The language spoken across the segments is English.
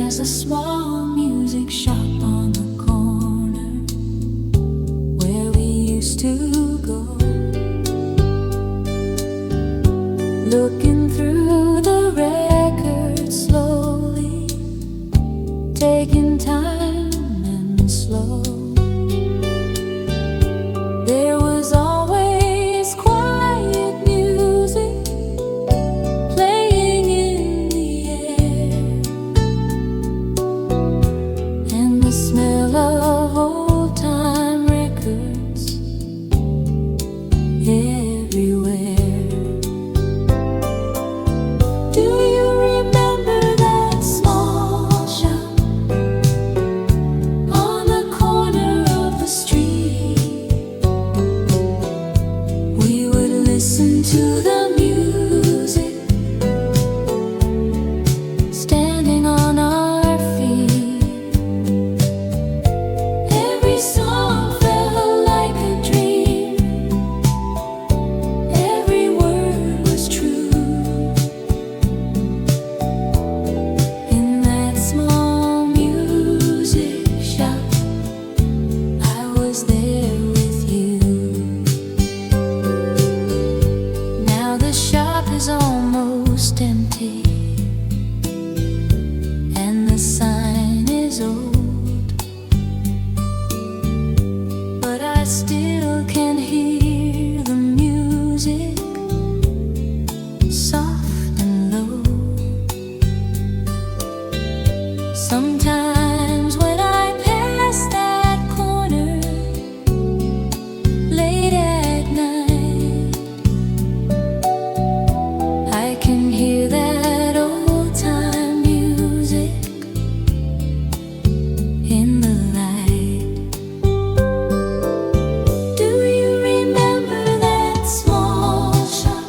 There's a small music shop on the corner where we used to go, looking through the records slowly, taking time and slow. There was always quiet music playing in the air, and the smell of old-time records everywhere. Do you remember that small shop on the corner of the street? We would listen to the music, standing on our feet. Every song felt like a dream, every word was true. In that small music shop, I was there with you. Now the shop is almost empty, and the sign is old, but I still can hear the music, soft and low. Sometimes when I pass that corner late at night, I can hear that old-time music in the light. Do you remember that small shop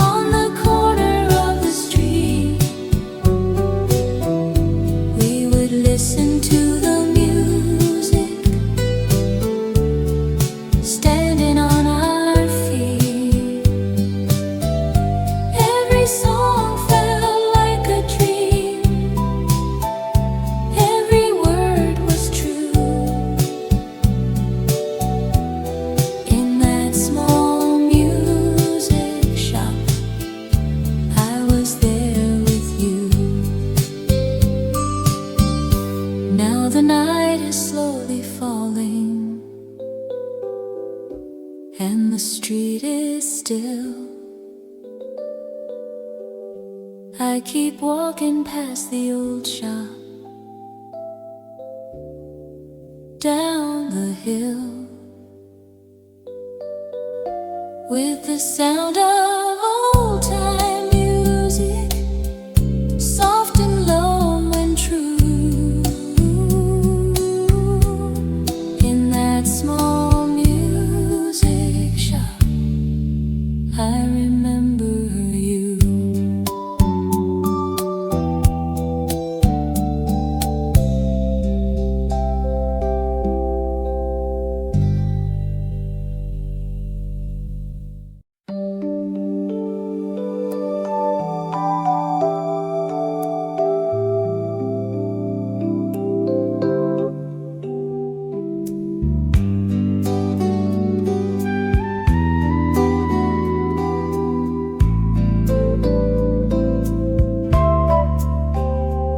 on the corner of the street? We would listen to the music, standing on our feet. Every song felt like a dream, every word was true. In that small music shop, I was there with you. Now the night is slowly falling, and the street is still. I keep walking past the old shop, down the hill, with the sound of old-time music, soft and low and true. In that small music shop, I remember you.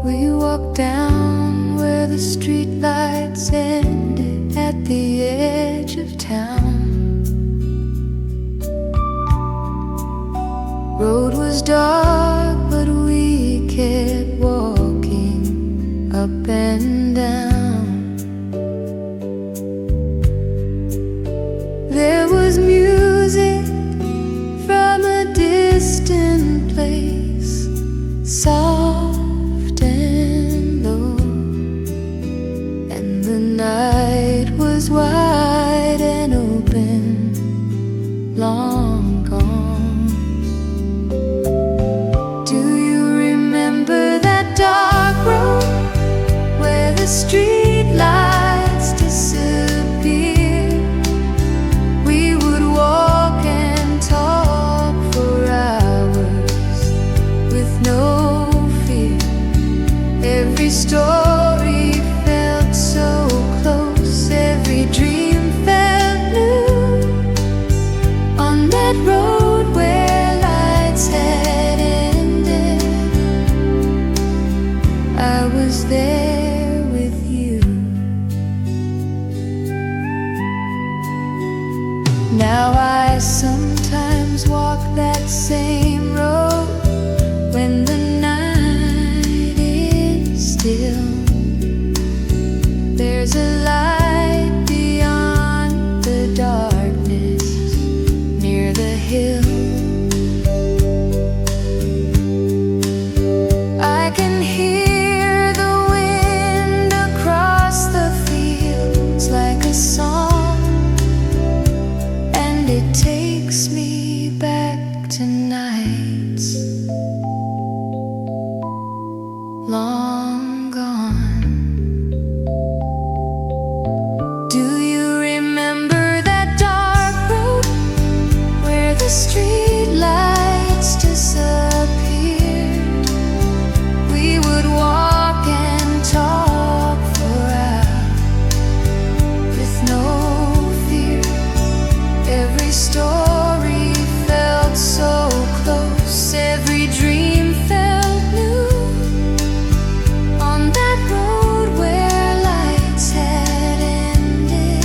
We walked down where the streetlights ended at the edge of town. Road was dark, but we kept walking up and down. There was music from a distant place, soft and low, and the night was wide and open, long gone. Do you remember that dark road where the street lights disappear? We would walk and talk for hours same road when the night is still. There's a light beyond the darkness near the hill. I can hear the wind across the fields like a song, and it takes me back to nights long gone. Do you remember that dark road where the streetlights disappeared? We would walk and talk for hours with no fear. Every story felt so close, every dream felt new. On that road where lights had ended,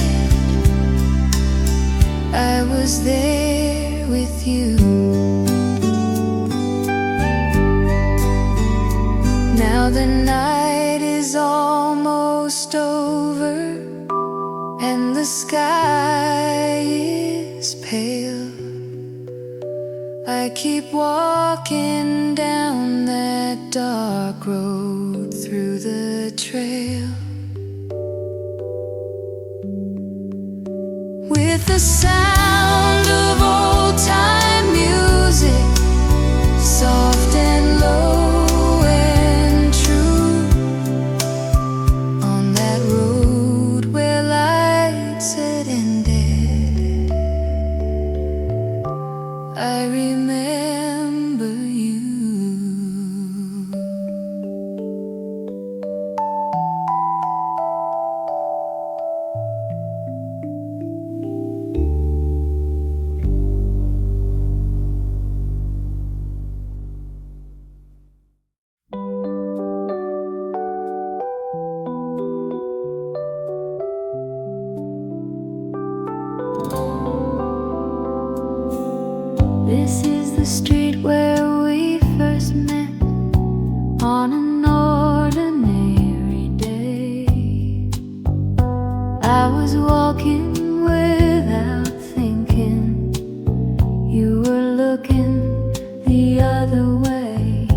I was there with you. Now the night is almost over and the sky is pale. I keep walking down that dark road through the trail, with the sound of old-time music, soft and low and true. On that road where lights had ended, I remember you. This is the street where we first met on an ordinary day. I was walking without thinking, you were looking the other way.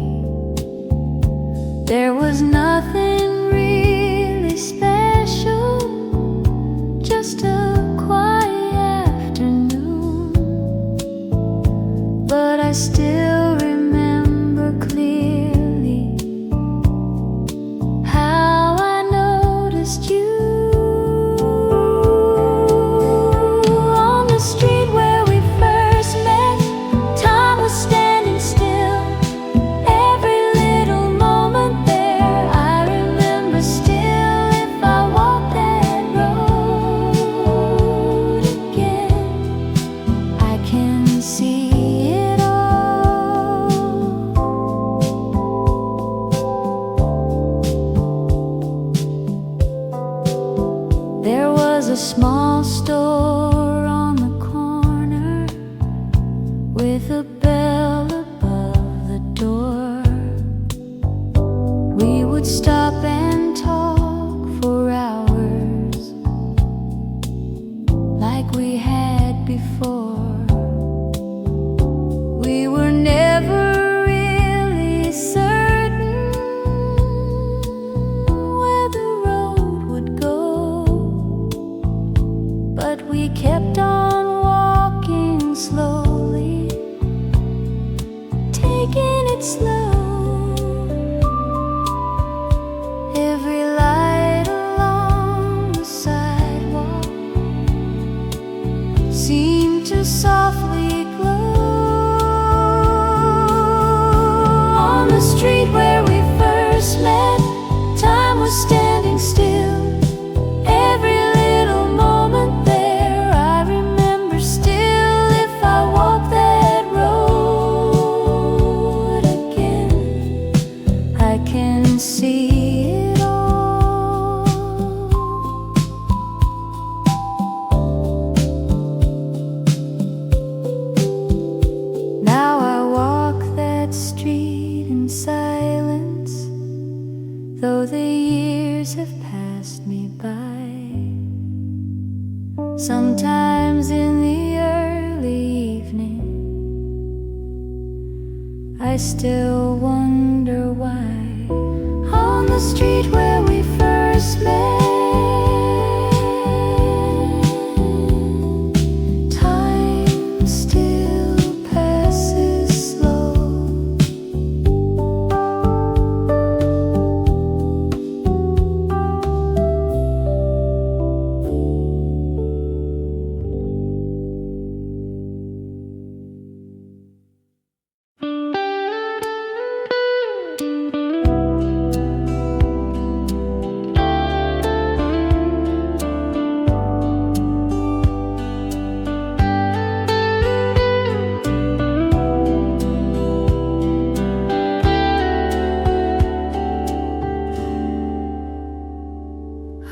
There was nothing really special, just a quiet afternoon. But I still remember clearly how I noticed you on the street where we first met. Time was standing still, every little moment there. I remember still, if I walked that road again, I can see it all. There was a small store on the corner with a bell above the door. We would stop and talk for hours like we had before. We were never really certain where the road would go, but we kept on walking slowly, taking it slow. Every light along the sidewalk seemed to softly glow. On the street where we first met, time was standing still, every little moment there. I remember still, if I walked that road again, I can see it all. Now silence, though the years have passed me by. Sometimes in the early evening I still wonder why. On the street where we first met, time still passes slow.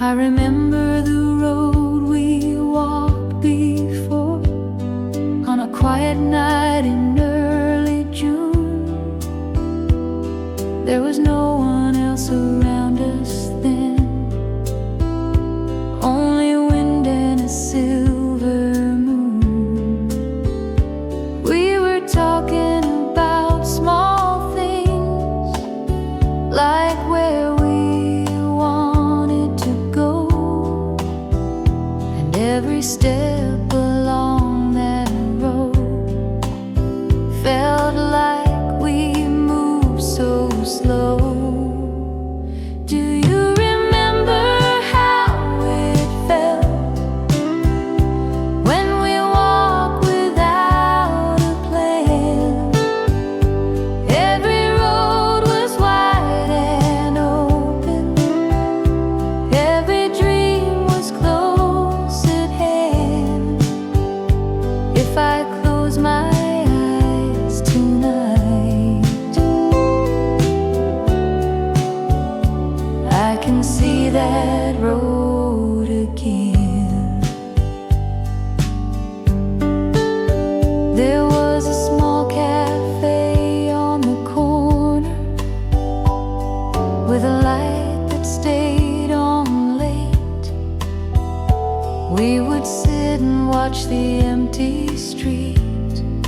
I remember the road we walked before, on a quiet night in early June. There was no one else around us then, only wind and a silver moon. We were talking about small things, like where we every step along that road felt like we moved so slow. Do you remember how it felt when we walked without a plan? Every road was wide and open, every dream was close at hand. If I close my eyes tonight, I can see that road again. There was a small cafe on the corner with a light that stayed on late. We would sit and watch the empty street and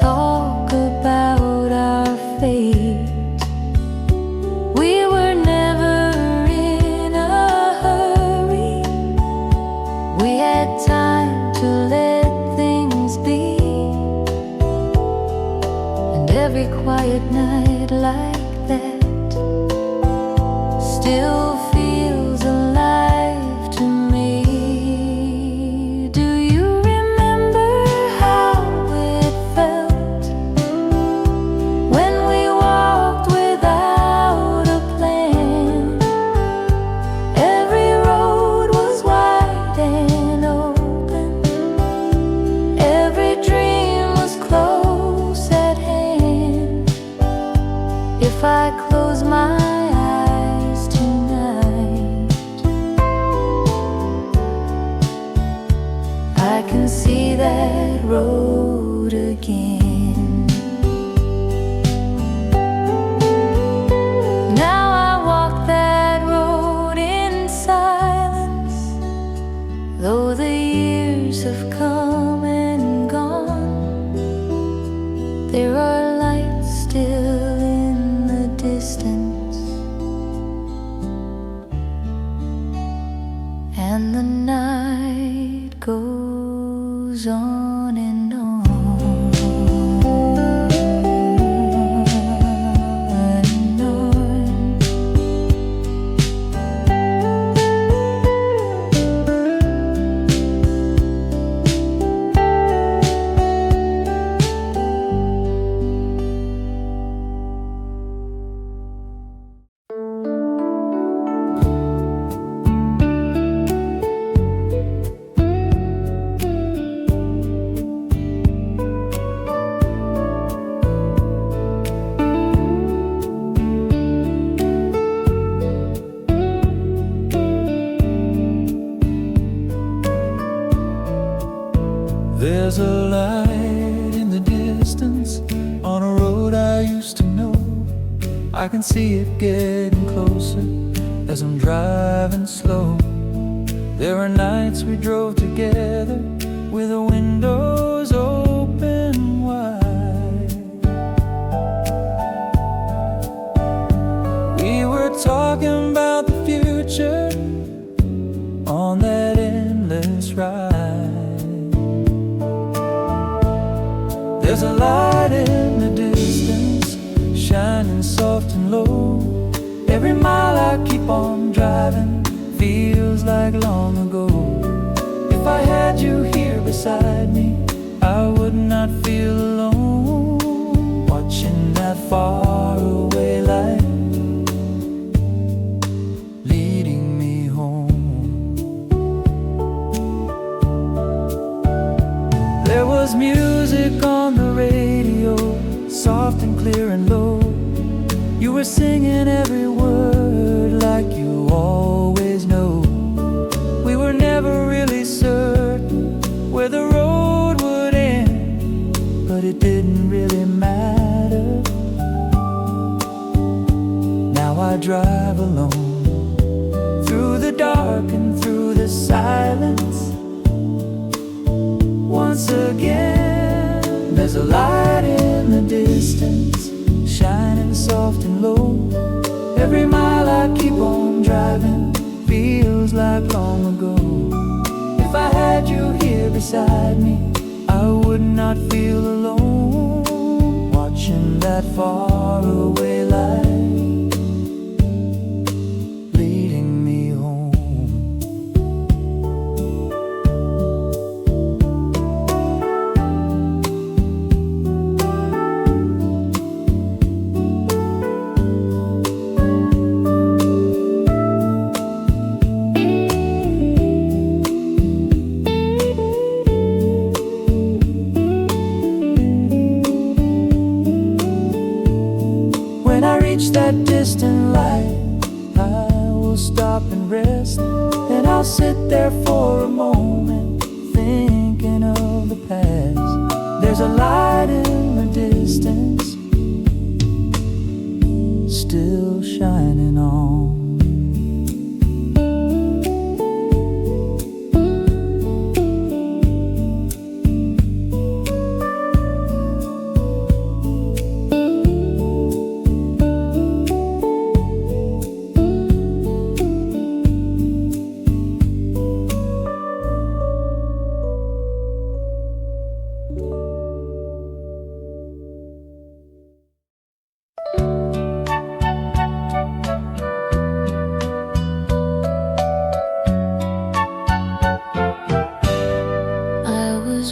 talk about our fate. We were never in a hurry. We had time to let things be. And every quiet night like that still feels alive to me. Do you remember how it felt when we walked without a plan? Every road was wide and open, every dream was close at hand. If I close my eyes tonight, I can see that road again. Now I walk that road in silence, though the years have come and gone. There are lights still in the distance, and the night goes on and on and on. I can see it getting closer as I'm driving slow. There are nights we drove together with the windows open wide. We were talking about the future on that endless ride. There's a light in the distance, shining soft and low. Every mile I keep on driving feels like long ago. If I had you here beside me, I would not feel alone. Watching that faraway light leading me home. There was music on the radio, soft and clear and low. You were singing every word like you always know. We were never really certain where the road would end, but it didn't really matter. Now I drive alone through the dark and through the silence. Once again, there's a light in the distance, shining soft and low. Every mile I keep on driving feels like long ago. If I had you here beside me, I would not feel alone. Watching that faraway light leading me home. When I reach that distant light, I will stop and rest. And I'll sit there for a moment, thinking of the past. There's a light in the distance, still shining on.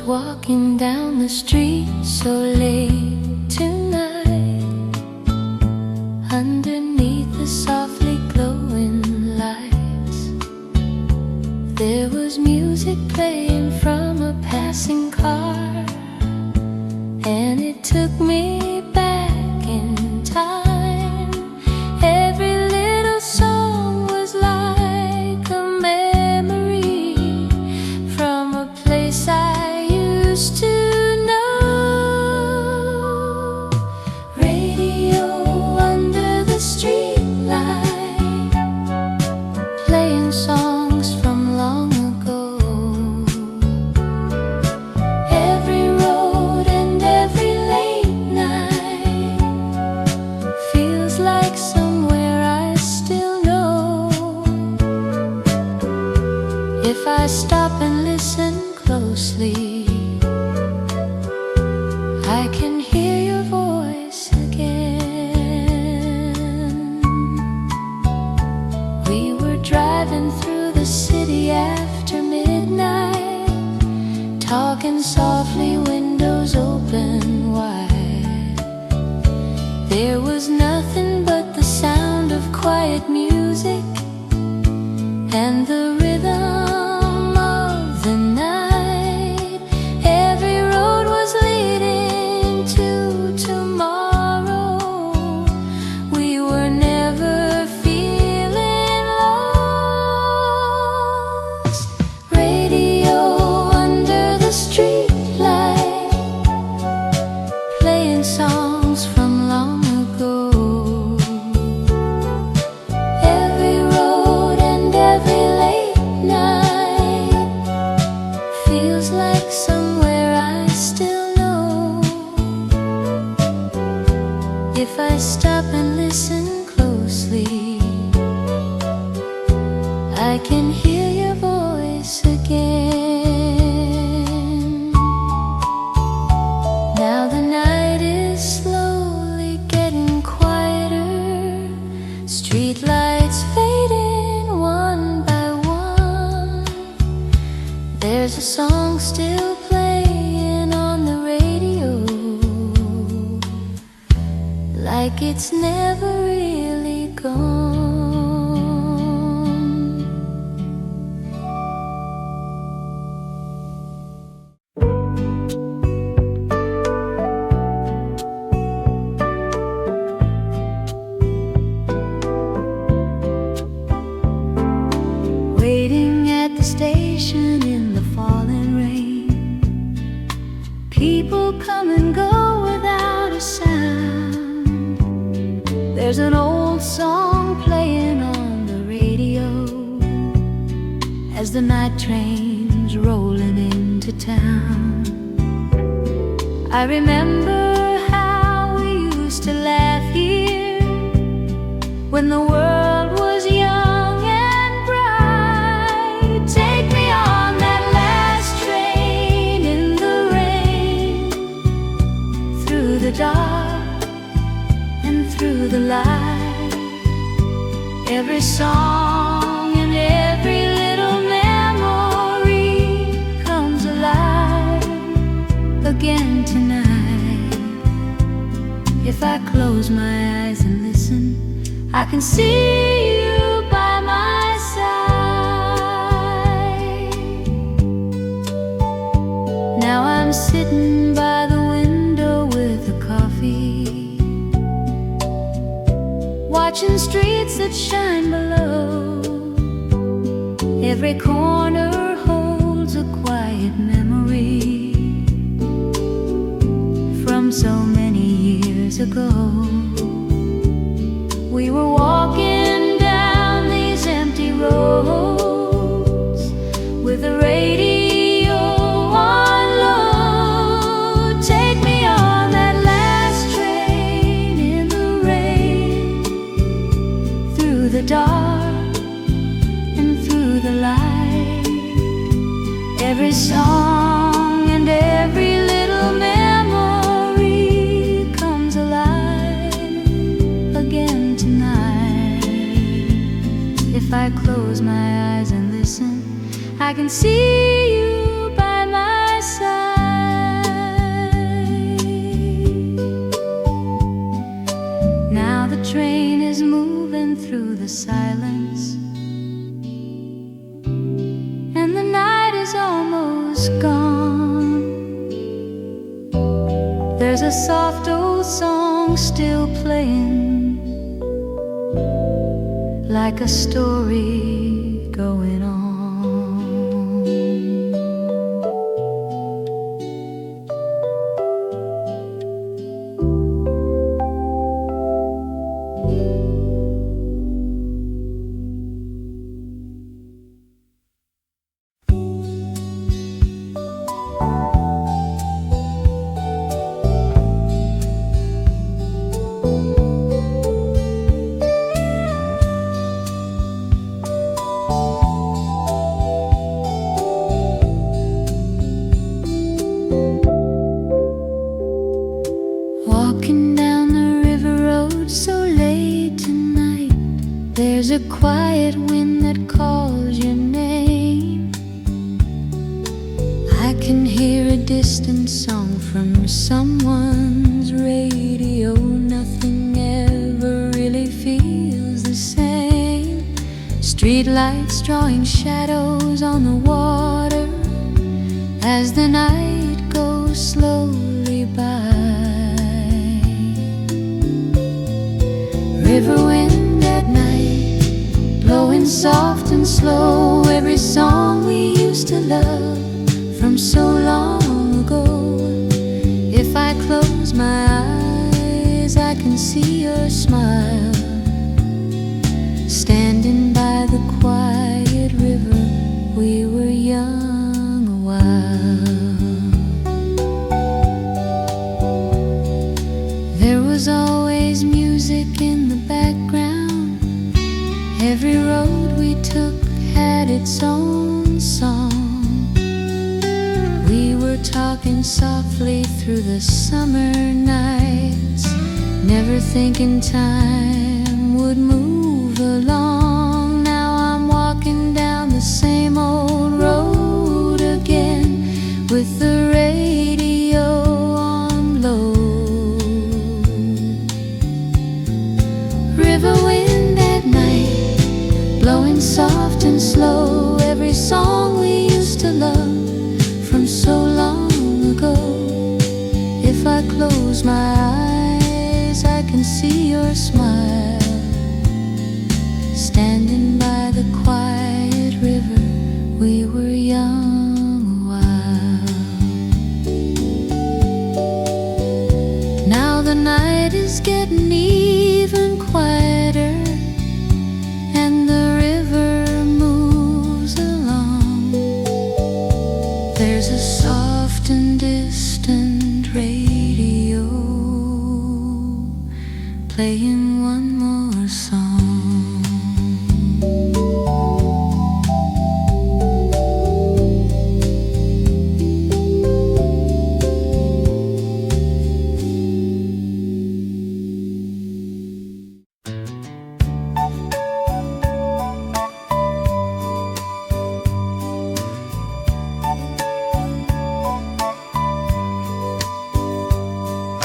Walking down the street so late tonight, underneath the softly glowing lights, there was music playing from a passing car, and it took me back in time. Every little song was like a memory from a place I used to know. Radio under the streetlight, playing songs from long ago. Every road and every late night feels like somewhere I still know. If I stop and listen closely, I can hear your voice again. We were driving through the city after midnight, talking softly, windows open wide. There was nothing but the sound of quiet music and the rhythm of the night. Every road was leading to tomorrow. We were never feeling lost. Radio under the streetlight, playing songs from long ago. If I stop and listen closely, I can hear your voice again. Now the night is slowly getting quieter, streetlights fading one by one. There's a song still playing on the radio, like it's never really gone. Waiting at the station in the falling rain, people come and go without a sound. There's an old song playing on the radio as the night train's rolling into town. I remember how we used to laugh here when the world was young and bright. Take me on that last train in the rain, through the dark and through the light. Every song and every little memory comes alive again tonight. If I close my eyes and listen, I can see you by my side. Now I'm sitting by the window with a coffee, watching streets that shine below. Every corner holds a quiet memory from so many years ago. We were walking down these empty roads with the radio on low. Take me on that last train in the rain, through the dark and through the light. Every song and every little memory comes alive again tonight. If I close my eyes and listen, I can see you by my side. Now the train is moving through the silence, and the night is almost gone. There's a soft old song still playing, like a story going on. Walking down the river road so late tonight, there's a quiet wind that calls your name. I can hear a distant song from someone's radio. Nothing ever really feels the same. Streetlights drawing shadows on the water as the night goes slowly by. River wind at night, blowing soft and slow. Every song we used to love from so long ago. If I close my eyes, I can see your smile, standing by the quiet river. We were young a while. There was always its own song. We were talking softly through the summer nights, never thinking time would move along. Now I'm walking down the same old road again, with the radio on low. River wind at night, blowing soft and slow, every song we used to love from so long ago. If I close my eyes, I can see your smile, standing by the quiet river. We were young a while. Now the night is getting even quieter, and the river moves along. There's a soft and distant radio playing one more song.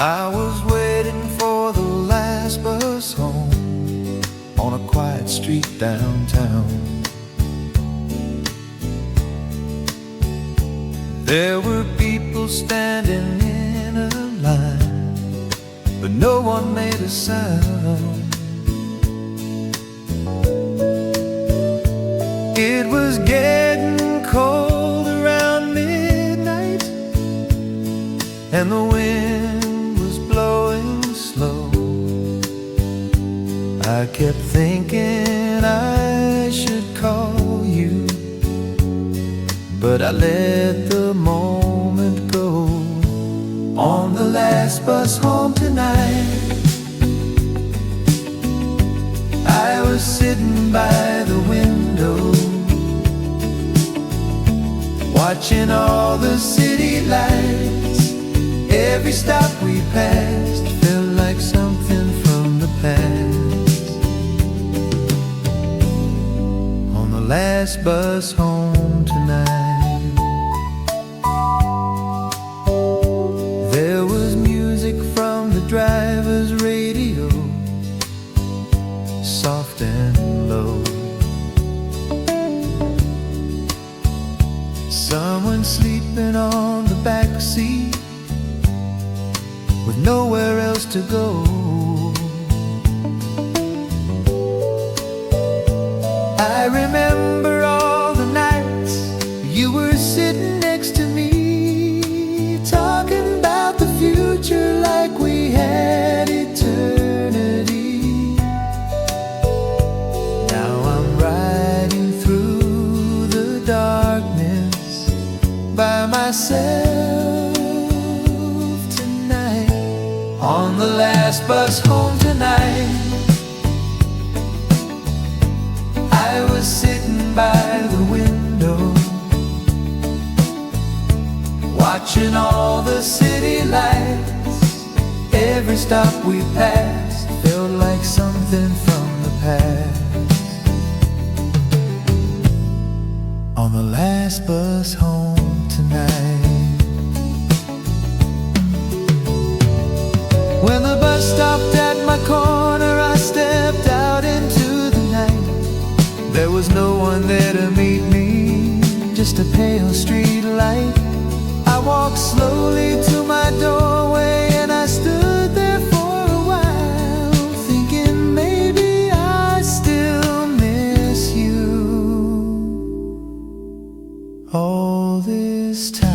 I was waiting for the last bus home on a quiet street downtown. There were people standing in a line, but no one made a sound. It was getting cold around midnight, and the wind slow. I kept thinking I should call you, but I let the moment go. On the last bus home tonight, I was sitting by the window, watching all the city lights. Every stop we passed felt like something from the past. On the last bus home tonight, there was music from the driver's radio, soft and low. Someone sleeping on the back seat with nowhere else to go. I remember all the nights you were sitting next to me, talking about the future like we had eternity. Now I'm riding through the darkness by myself tonight. On the last bus home tonight, I was sitting by the window, watching all the city lights. Every stop we passed felt like something from the past. On the last bus home tonight, when the bus stopped at my corner, I stepped out into the night. There was no one there to meet me, just a pale street light. I walked slowly to my doorway and I stood there for a while, thinking maybe I still miss you all this time.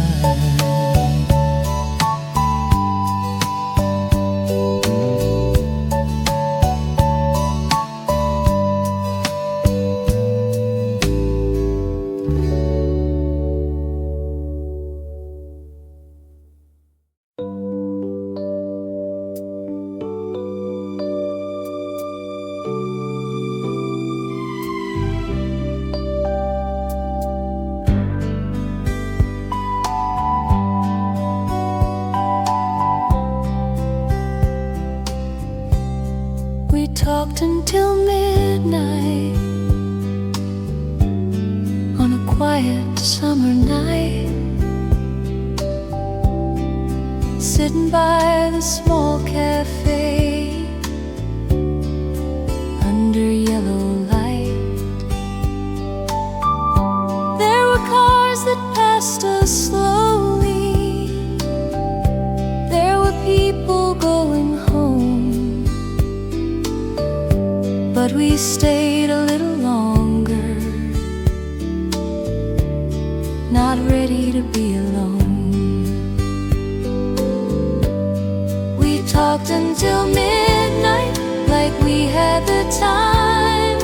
talked until midnight on a quiet summer night, sitting by the small cafe under yellow light. There were cars that passed us slowly, there were people going home, but we stayed a little longer, not ready to be alone. We talked until midnight like we had the time.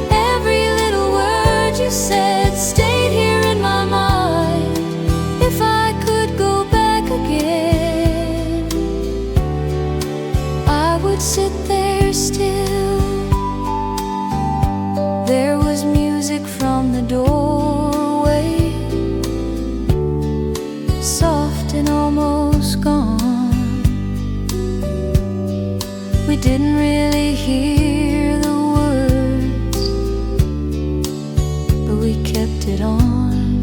Every little word you said stayed here in my mind. If I could go back again, I would sit there still. There was music from the doorway, soft and almost gone. We didn't really hear the words, but we kept it on.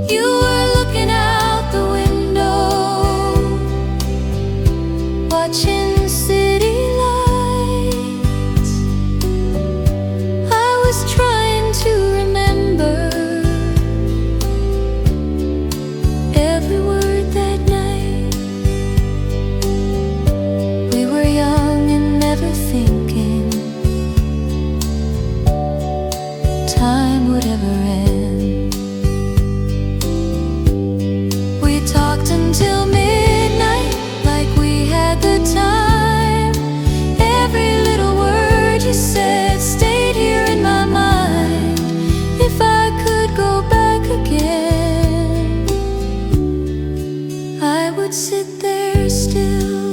You were looking out the window, watching city lights. I was trying to remember every word that night. We were young and never thinking time would ever end. We talked until midnight like we had the time. Every little word you said stayed here in my mind. If I could go back again, I would sit there still.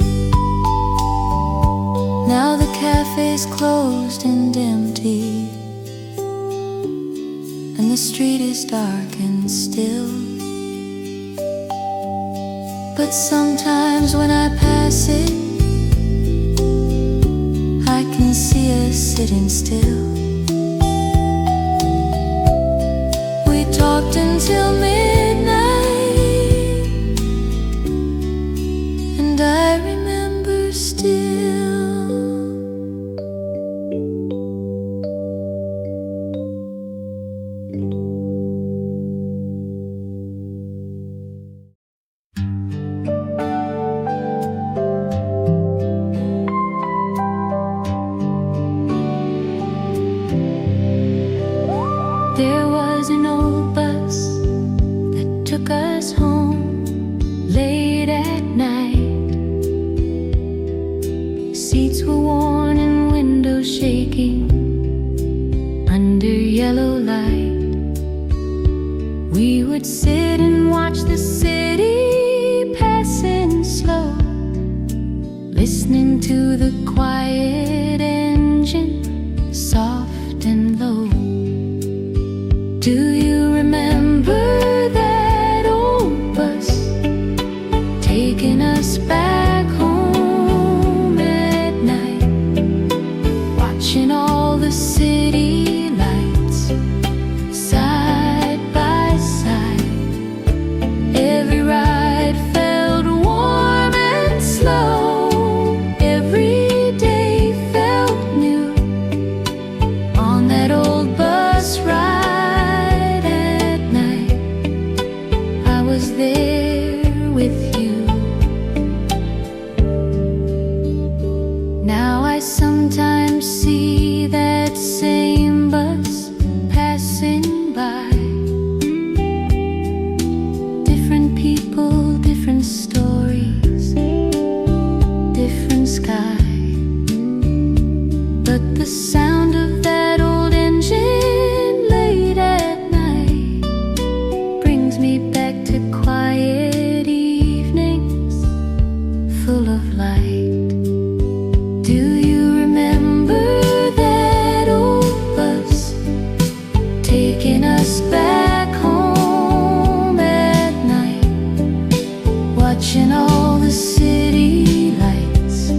Now the cafe's closed and empty, and the street is dark and still. But sometimes when I pass it, I can see us sitting still. We talked until midnight, and I remember still. There was an old bus that took us home late at night. Seats were worn and windows shaking under yellow light. We would sit and watch the city passing slow, listening to the quiet engine, soft and low. Do you remember that old bus taking us back home at night, watching all the city lights side by side? Every ride felt warm and slow, every day felt new on that old bus ride. There with you. Now I sometimes see that same bus passing by. Different people, different stories, different sky. But the sound of that old engine late at night brings me back to quiet evenings full of light. Do you remember that old bus taking us back home at night, watching all the city lights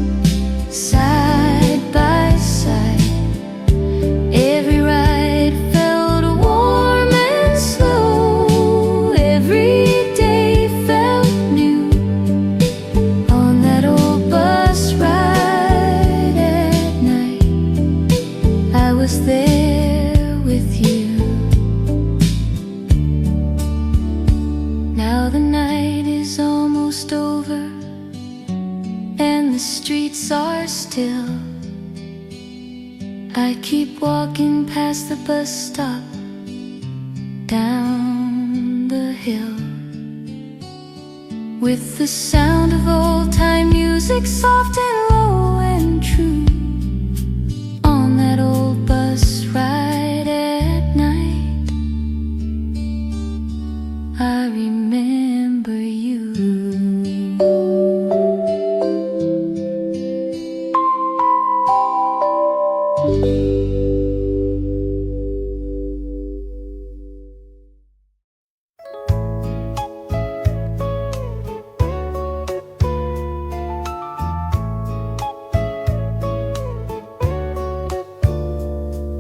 streets are still, I keep walking past the bus stop down the hill, with the sound of old-time music soft and low and true, on that old bus ride at night. I remember you.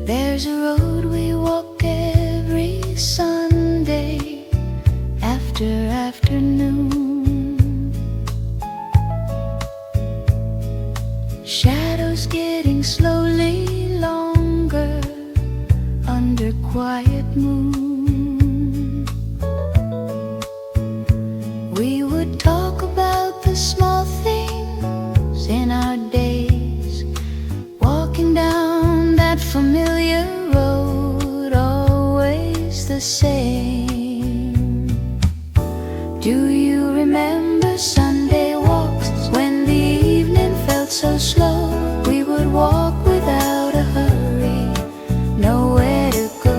There's a road we walk every Sunday after afternoon, shadows getting slowly longer under quiet moon. We would talk about the small things in our days, walking down that familiar road, always the same. Do you remember Sunday walks when the evening felt so slow? We would walk without a hurry, nowhere to go.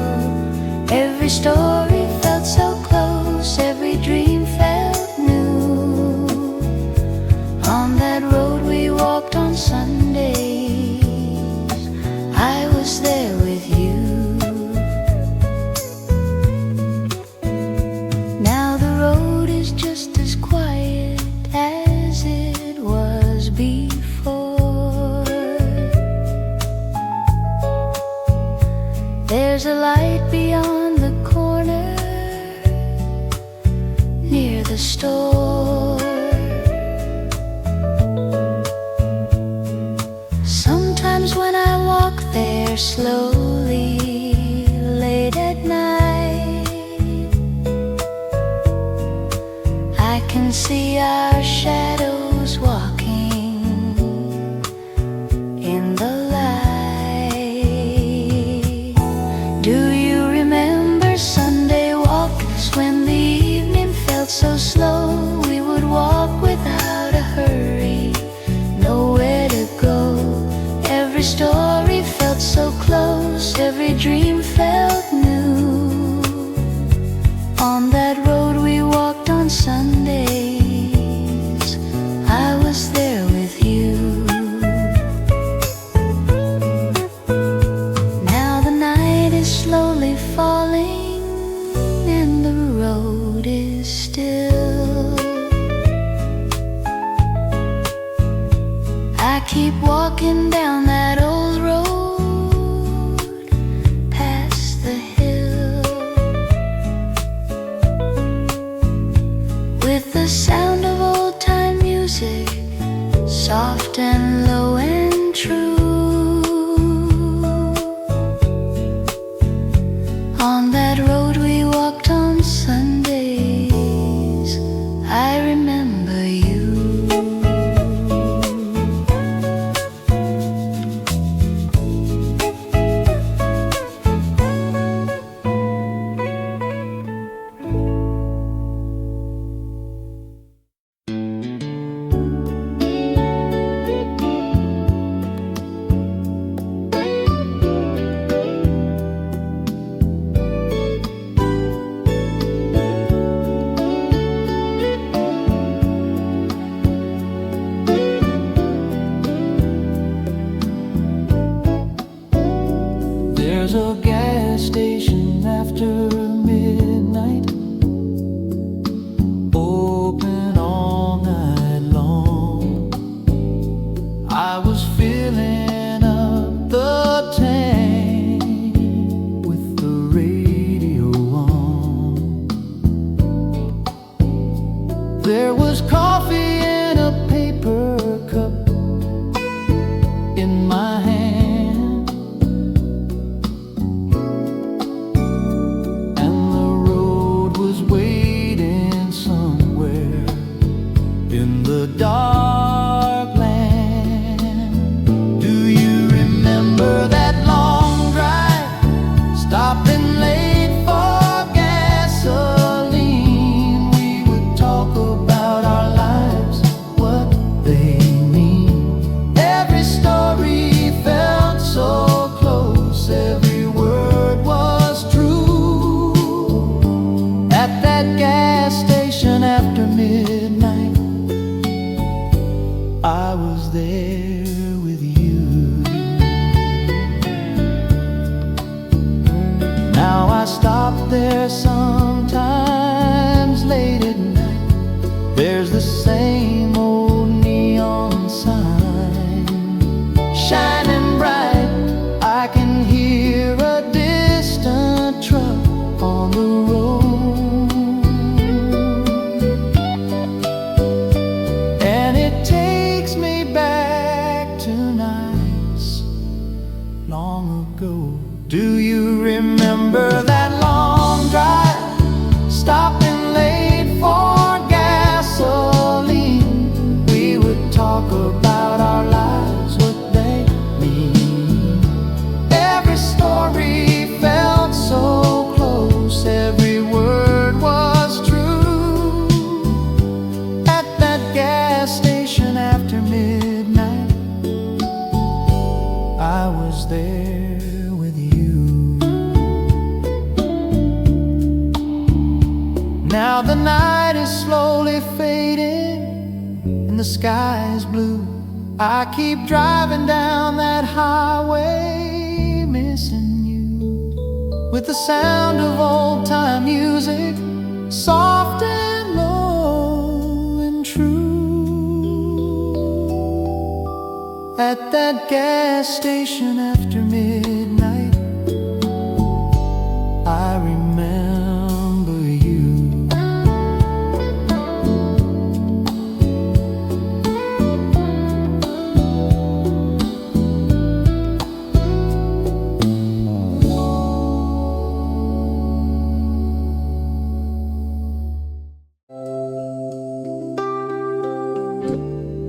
Every story felt so close, every dream felt new. On that road we walked on Sundays, I was there with you. Now the road is just as quiet as it was before. There's a light beyond the corner near the store. Sometimes when I walk there slowly late at night, I can see our shadows walking in the light. Do you remember Sunday walks when the evening felt so slow? We would walk without a hurry, nowhere to go. Every story felt so close, every dream felt new. On that road we walked on Sundays, I was there with you. Now the night is slowly falling and the road is still. I keep walking down that old road past the hill, with the sound of old-time music soft and low and true. On that road we walked on Sundays, I remember you. There's a gas station after midnight, open all night long. I was filling up the tank with the radio on. There was coffee in a paper cup in my hand, and the road was waiting somewhere in the dark land. I was there with you. Now I stop there sometimes late at night. There's the same old neon sign shining bright. I can hear a distant truck on the road, and it takes me back to nights long ago. Do you remember that long drive, stopping late for gasoline? We would talk about our lives, what they mean. Every story felt so close, every word was true. At that gas station after midnight, I was there. Now the night is slowly fading and the sky is blue. I keep driving down that highway, missing you, with the sound of old-time music, soft and low and true. At that gas station after midnight, I remember you.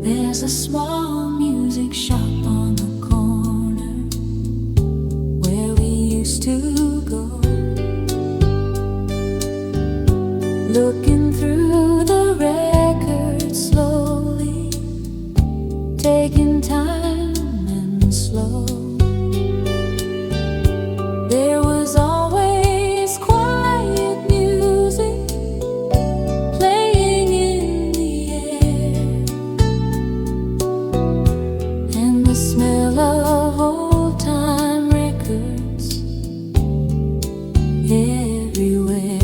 There's a small music shop on the corner where we used to go, looking through the records slowly, taking time and slow. There was always quiet music playing in the air, and the smell of old-time records everywhere.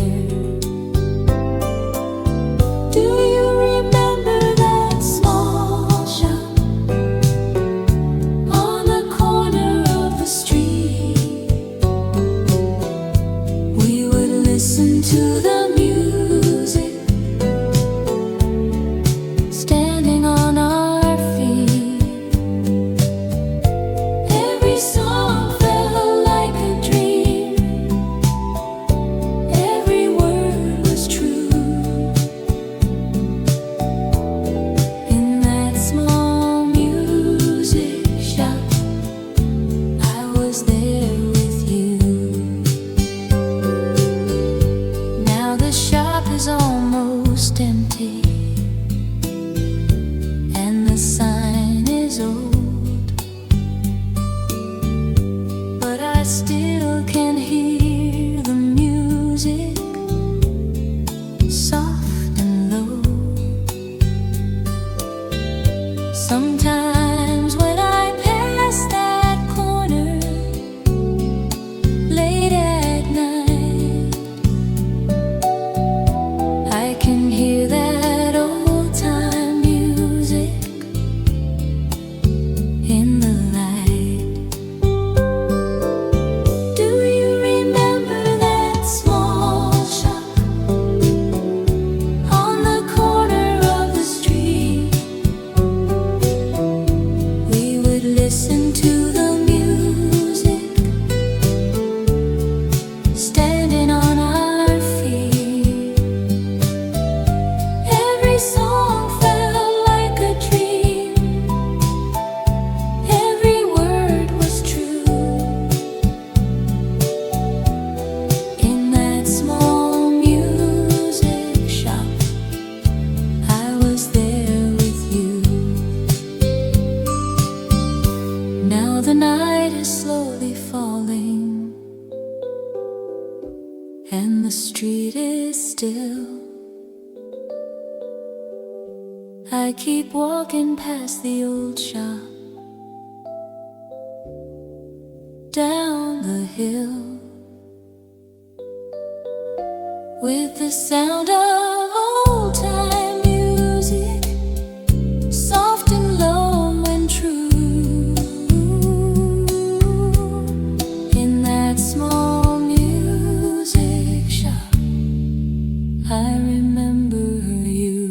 Do you remember that small shop on the corner of the street? We would listen to the music, standing on our feet. Every song felt like a dream, every word was true. In that small music shop, I was there with you. Now the shop is almost empty, and the sign is old, but I still can hear the music, soft and low. Sometimes when I pass that corner late at night, I can hear that old-time music in the light. Do you remember that small shop on the corner of the street? We would listen to the music, standing on our feet. Every song felt like a dream, every word was true. In that small music shop, I was there with you. Now the night is slowly falling, and the street is still. I I keep walking past the old shop, down the hill, with the sound of old time music, soft and low and true. In that small music shop, I remember you.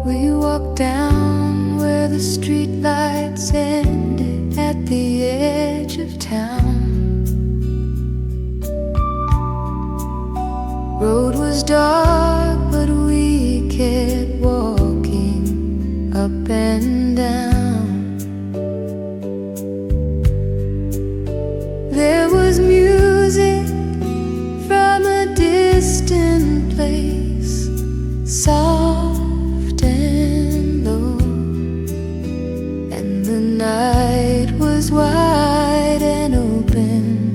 We walked down where the streetlights ended at the edge of town. Road was dark, but we kept walking up and down. There was music from a distant place, soft and low, and the night was wide and open,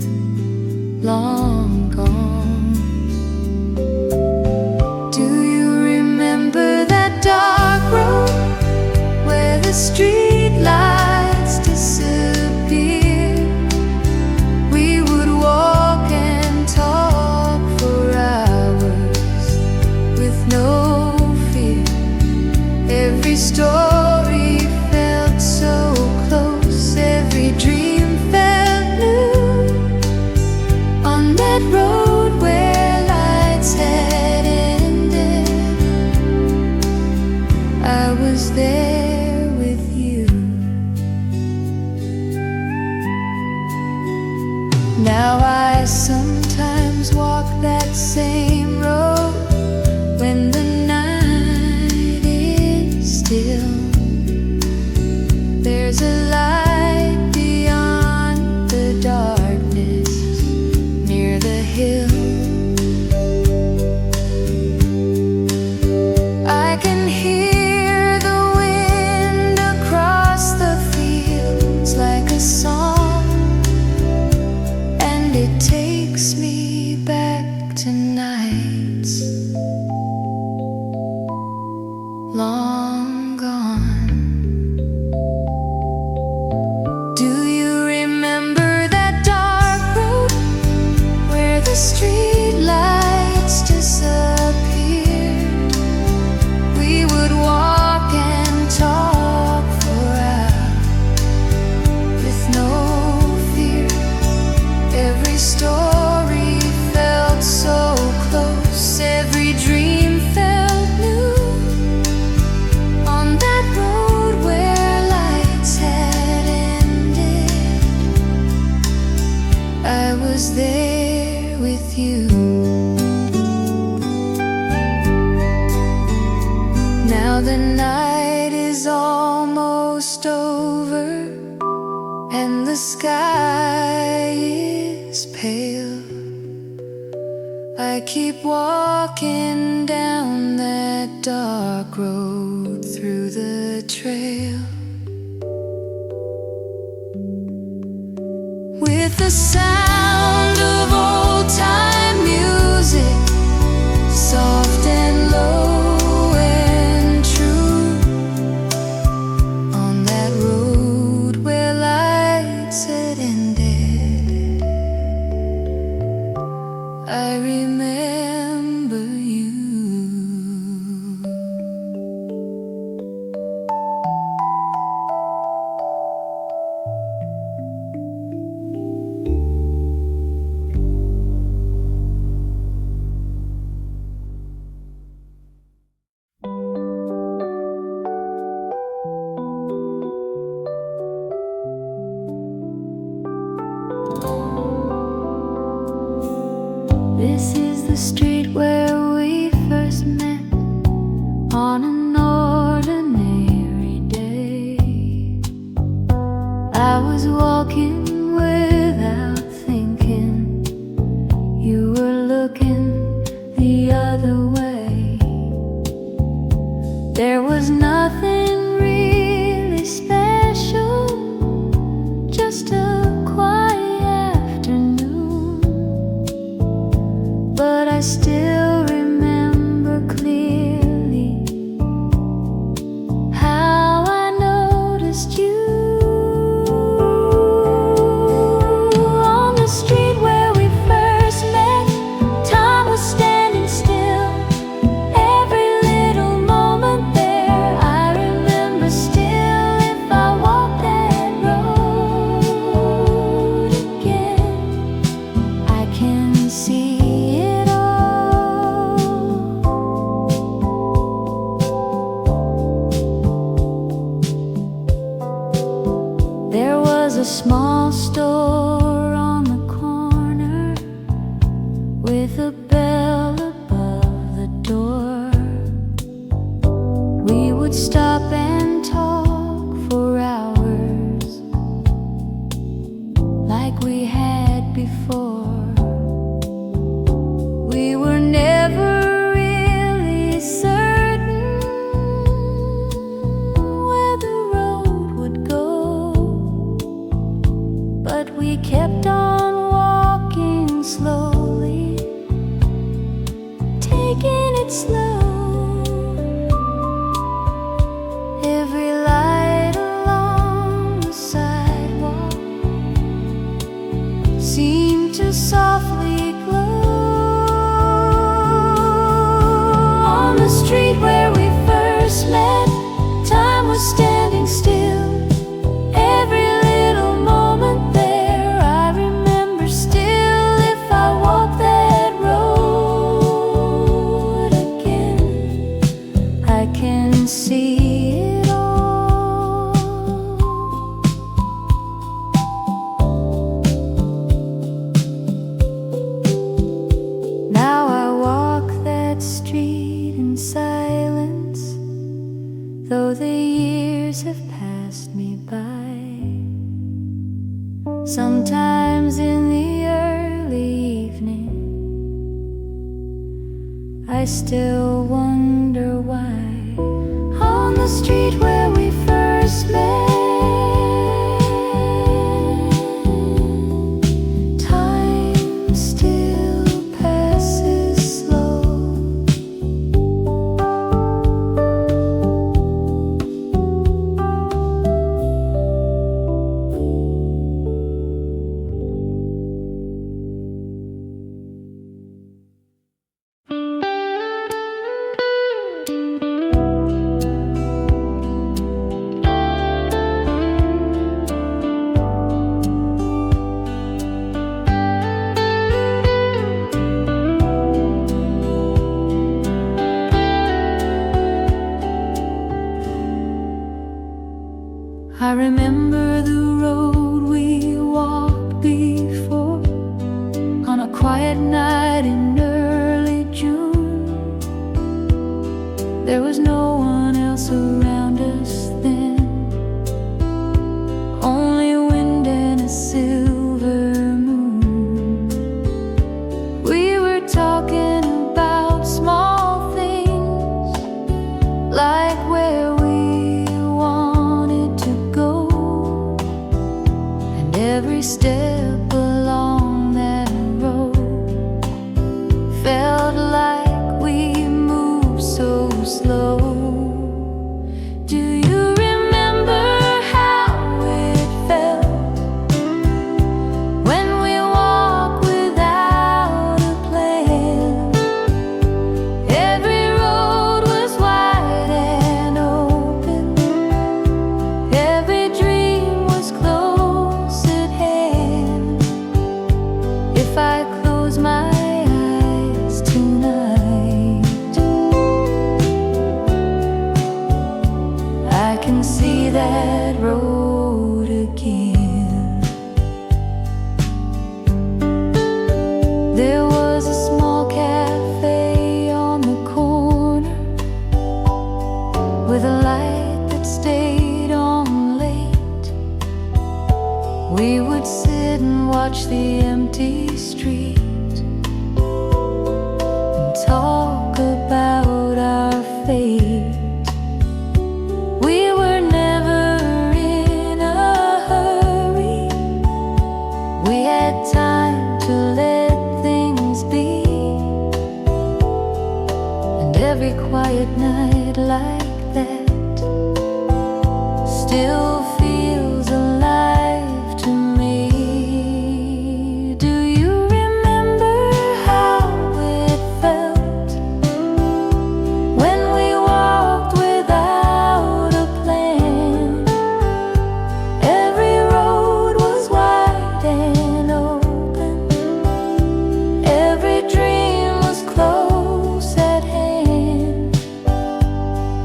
long gone. Do you remember that dark road where the street lights disappeared? We would walk and talk for hours with no fear. Every story felt so close, every dream felt new. On that road where lights had ended, I was there with you. Now I sometimes walk that same road when the night is still. There's a light beyond the darkness near the hill. I can hear the wind across the fields like a song, and it takes me back to nights long gone. Do you remember that dark road where the street lights disappeared? We would walk and talk for hours with no fear. Every story felt so close, every dream felt new. On that road where lights had ended, I was there with you. Now the night is almost over, and the sky is pale. I keep walking down that dark road through the trail, with the sound of old time music, soft and low and true. On that road where lights had ended, I remember you. I was walking without thinking. You were looking the other way. There was nothing really special, just a quiet afternoon. But I still remember clearly how I noticed you. On the street where we first met, time was standing still. Every little moment there, I remember still. If I walk that road again, I can see it all. There was a small store on the corner with a bell above the door. We would stop and talk for hours like we had before. We were never really certain where the road would go, but we kept on walking slowly, taking it slow. Every light along the sidewalk seemed to softly glow. On the street where we first met, time was standing still. Every little moment there, I remember still. If I walk that road again, I can see it all. Now I walk that street in silence, though the years have passed me by. Sometimes in the early evening, I still wonder why. On the street where we first met, time still passes slow. I remember the road we walked before on a quiet night in early June. There was no one else around us then, only wind and a silver moon. We were talking about small things, like where we wanted to go, and every step along that road felt like we moved so slow. Do you remember how it felt when we walked without a plan? Every road was wide and open, every dream was close at hand. If I close my eyes tonight, I can see that road again. There was a small cafe on the corner with a light that stayed on late. would sit and watch the empty street and talk about our fate. We were never in a hurry. We had time to let things be. And every quiet night like that still feels alive to me. Do you remember how it felt when we walked without a plan? Every road was wide and open. Every dream was close at hand.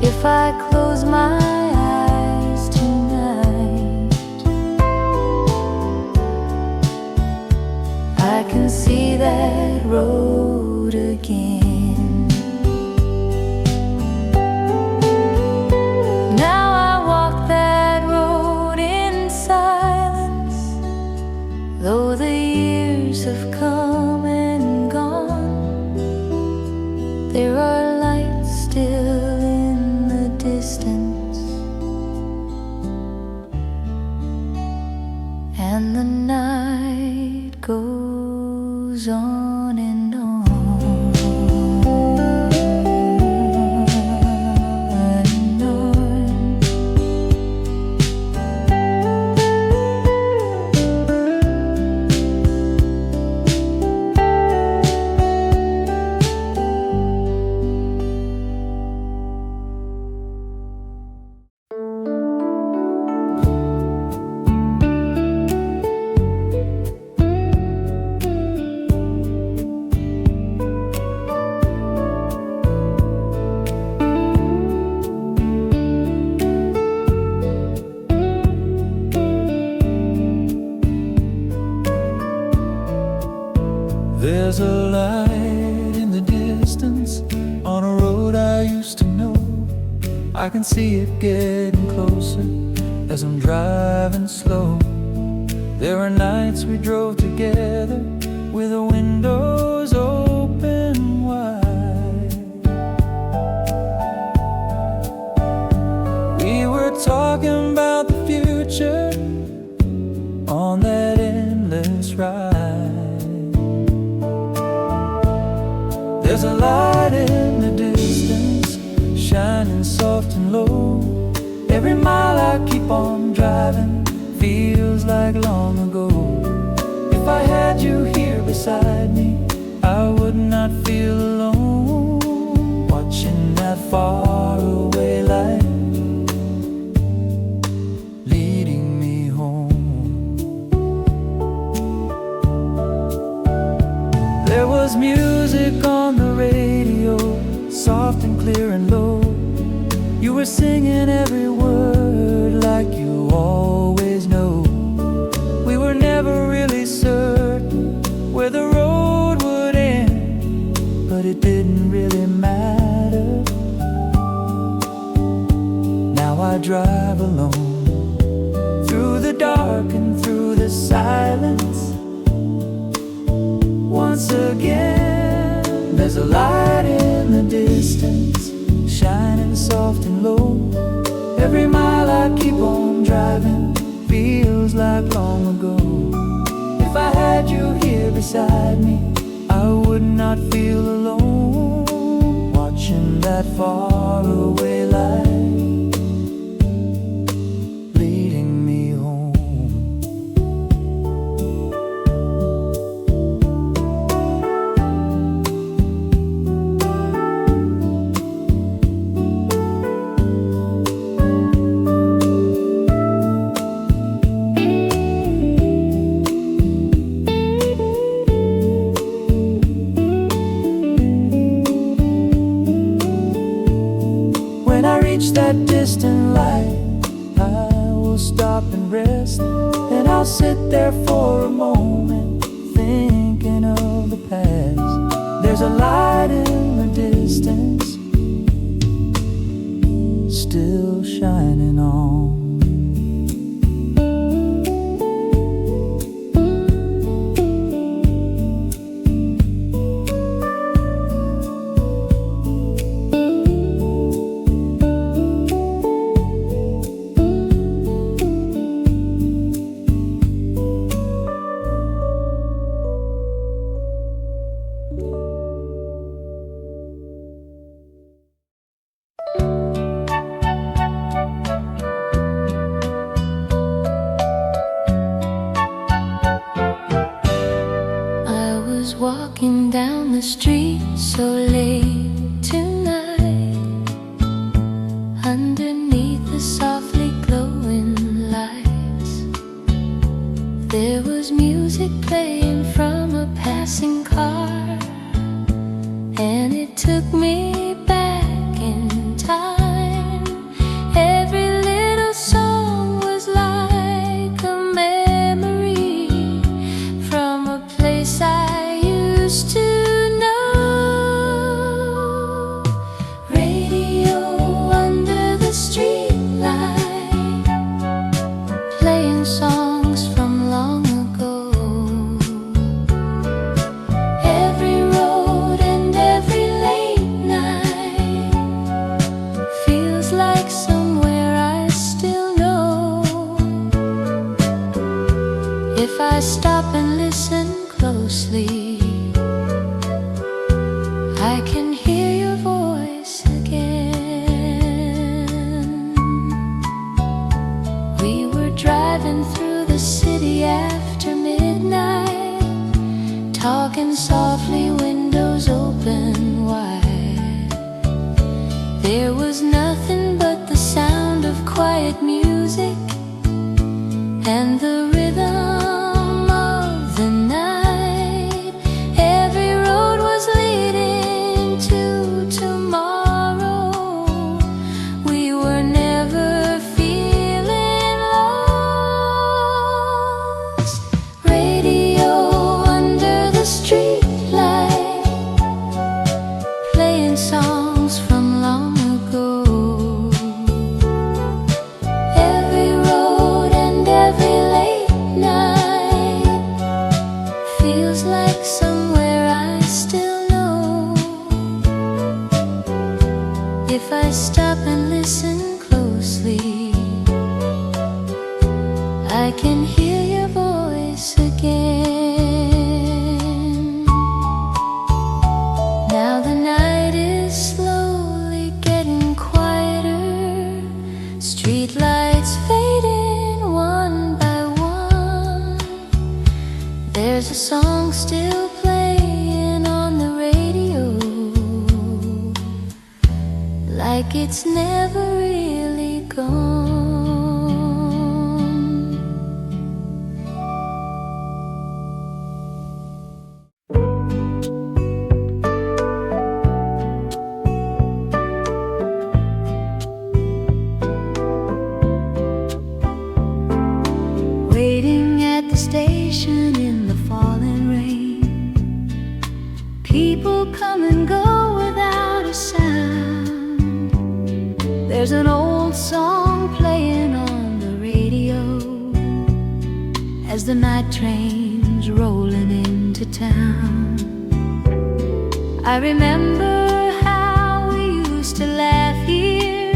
If I close my eyes tonight, I can see that road again. Now I walk that road in silence, though the years have come and gone. There are lights still in the distance, and the night goes on and on and on. There's a light in the distance on a road I used to know. I can see it getting closer as I'm driving slow. There are nights we drove together with the windows open wide. We were talking about the future on that endless ride. There's a light in the distance, shining soft and low. Every mile I keep on driving feels like long ago. If I had you here beside me, I would not feel alone. Watching that faraway light leading me home. There was music on the radio, soft and clear and low. You were singing every word like you always know. We were never really certain where the road would end, but it didn't really matter. Now I drive alone through the dark and through the silence. Once again, there's a light in the distance, shining soft and low. Every mile I keep on driving feels like long ago. If I had you here beside me, I would not feel alone. Watching that faraway light leading me home. That distant light, I will stop and rest, and I'll sit there for a moment thinking of the past. There's a light in the distance, still shining on. walking down the street so late tonight, underneath the softly glowing lights. There was music playing from a passing car, and it took me back in time. Every little song was like a memory from a place I used to know. Radio under the streetlight, playing songs from long ago. Every road and every late night feels like somewhere I still know. If I stop and listen closely, I can hear your voice again. We were driving through the city after midnight, talking softly, windows open wide. There was nothing but the sound of quiet music and the rhythm of the night. Every road was leading to tomorrow. We were never feeling lost. Radio under the streetlight, playing songs from long ago. Every road and every late night feels like somewhere I still know. If I stop and listen closely, I can hear your voice again. Now the night is slowly getting quieter, streetlights fading one by one. There's a song still playing on the radio, like it's never really gone. Waiting at the station in the falling rain, people come and go without a sound. There's an old song playing on the radio as the night train's rolling into town. I remember how we used to laugh here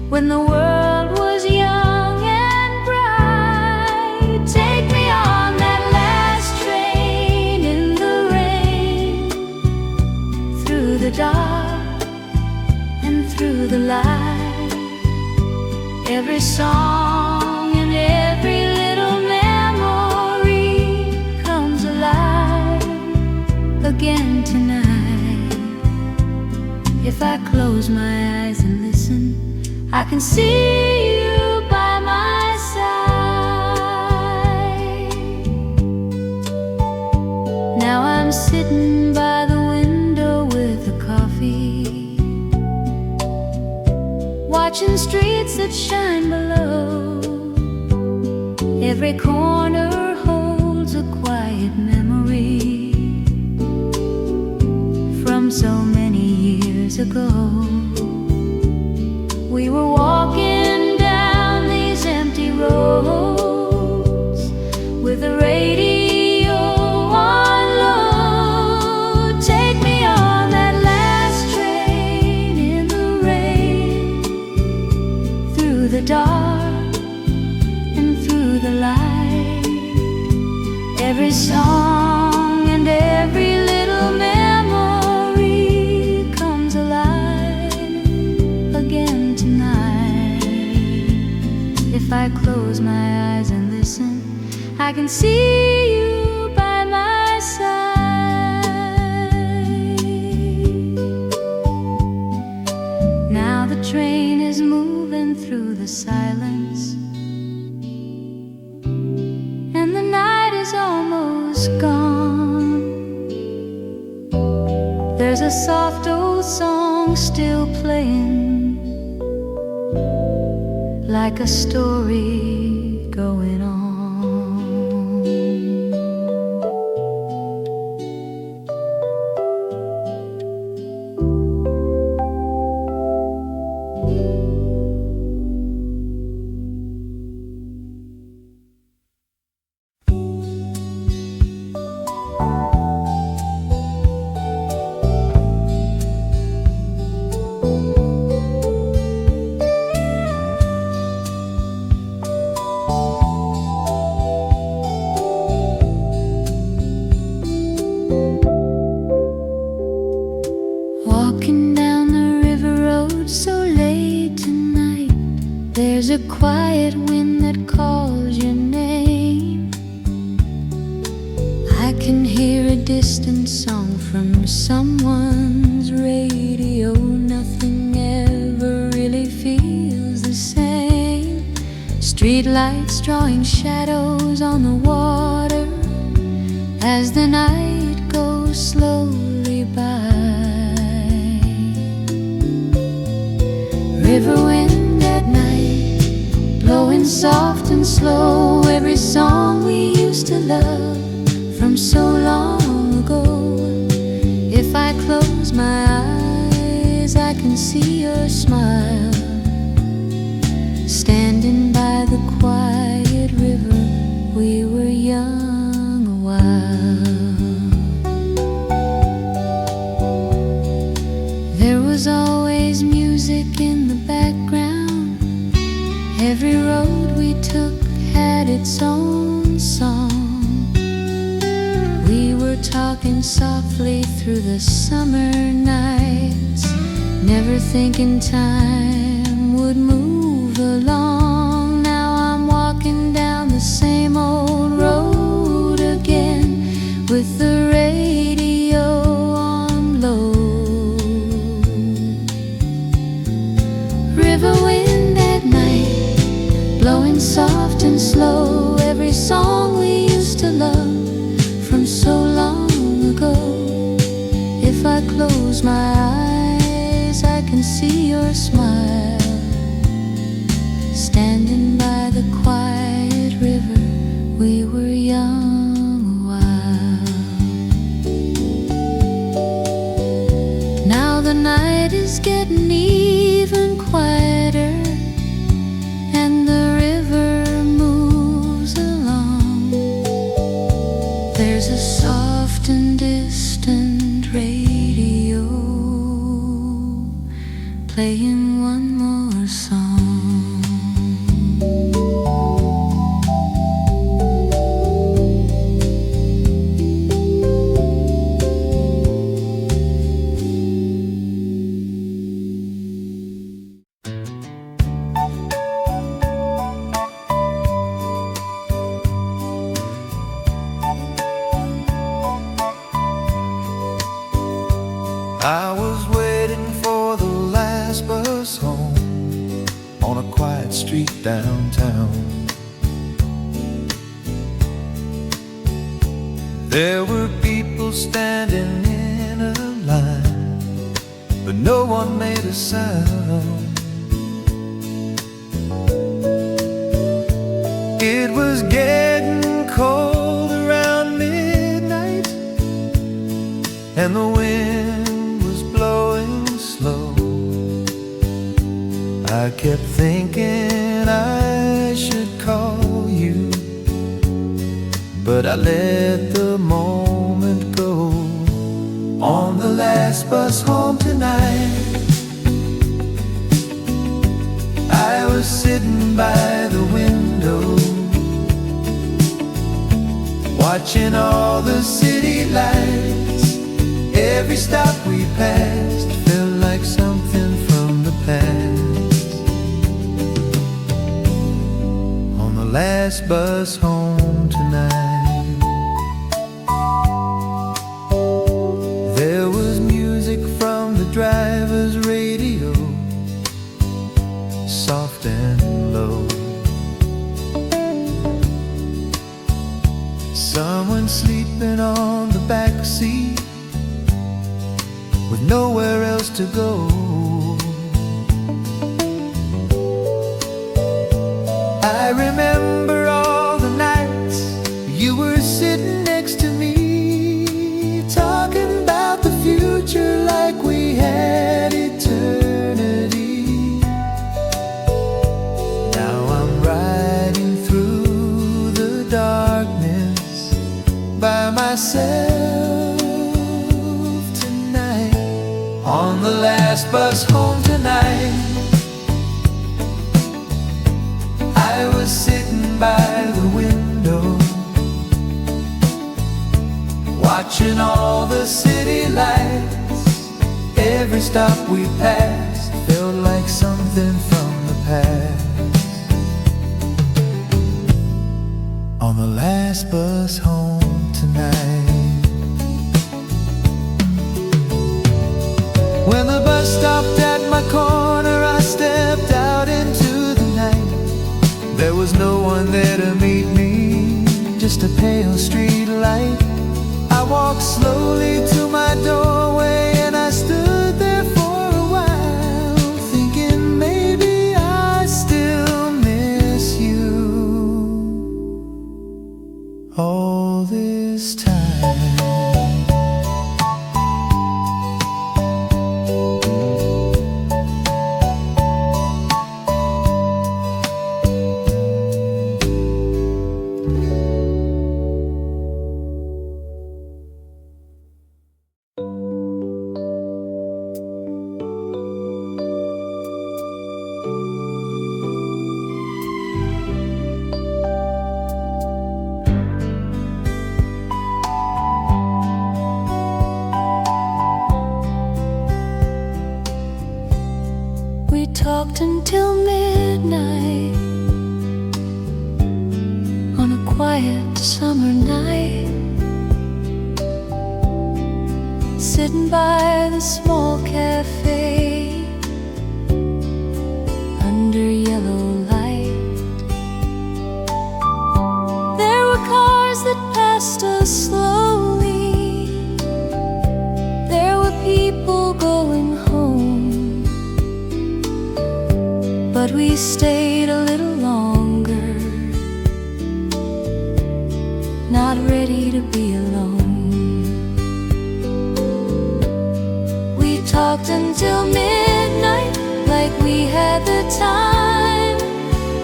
when the world was young and bright. Take me on that last train in the rain, through the dark and through the light. Every song and every little memory comes alive again tonight. If I close my eyes and listen, I can see you by my side. Now I'm sitting by the window with a coffee, watching streets that shine below. Every corner holds a quiet memory from so many years ago. We were walking down these empty roads with the radio on low. Take me on that last train in the rain, through the dark and through the light. Every song and every little memory comes alive again tonight. If I close my eyes and listen, I can see you by my side. train is moving through the silence, and the night is almost gone. There's a soft old song still playing, like a story going on. Walking down the river road so late tonight, there's a quiet wind that calls your name. I can hear a distant song from someone's radio. Nothing ever really feels the same. Streetlights drawing shadows on the water as the night goes slowly by. River wind at night, blowing soft and slow, every song we used to love from so long ago. If I close my eyes, I can see your smile, standing by the quiet river. We were young a while. There was always music in the background. Every road we took had its own song. We were talking softly through the summer nights, never thinking time would move along. Now I'm walking down the same old road again, with the radio on low. River wind at night, blowing soft and slow, every song we used to love from so long ago. If I close my eyes, I can see your smile, standing by the quiet river. We were young a while. Now the night is getting even quieter, and the river moves along. There's a soft and distant radio playing one more song. I was waiting for the last bus home on a quiet street downtown. There were people standing in a line, but no one made a sound. It was getting cold around midnight, and the wind was blowing slow. I kept thinking I should call you, but I let the moment go. On the last bus home tonight, I was sitting by the window, watching all the city lights. Every stop we passed felt like something from the past. On the last bus home tonight, there was music from the driver's radio, soft and low. Someone sleeping on the back seat with nowhere else to go. I remember all the nights you were sitting next to me, talking about the future like we had eternity. Now I'm riding through the darkness by myself tonight, on the last bus home tonight. I was sitting by the window, watching all the city lights. Every stop we passed felt like something from the past. On the last bus home tonight, when the bus stopped at my corner, I stepped out into the night. There was no one there to meet me, just a pale street light. I walked slowly to my doorway and I stood there for a while, thinking maybe I still miss you all this time. We talked until midnight on a quiet summer night, sitting by the small cafe under yellow light. There were cars that passed us slowly, there were people going home, but we stayed a little longer, not ready to be alone. We talked until midnight like we had the time.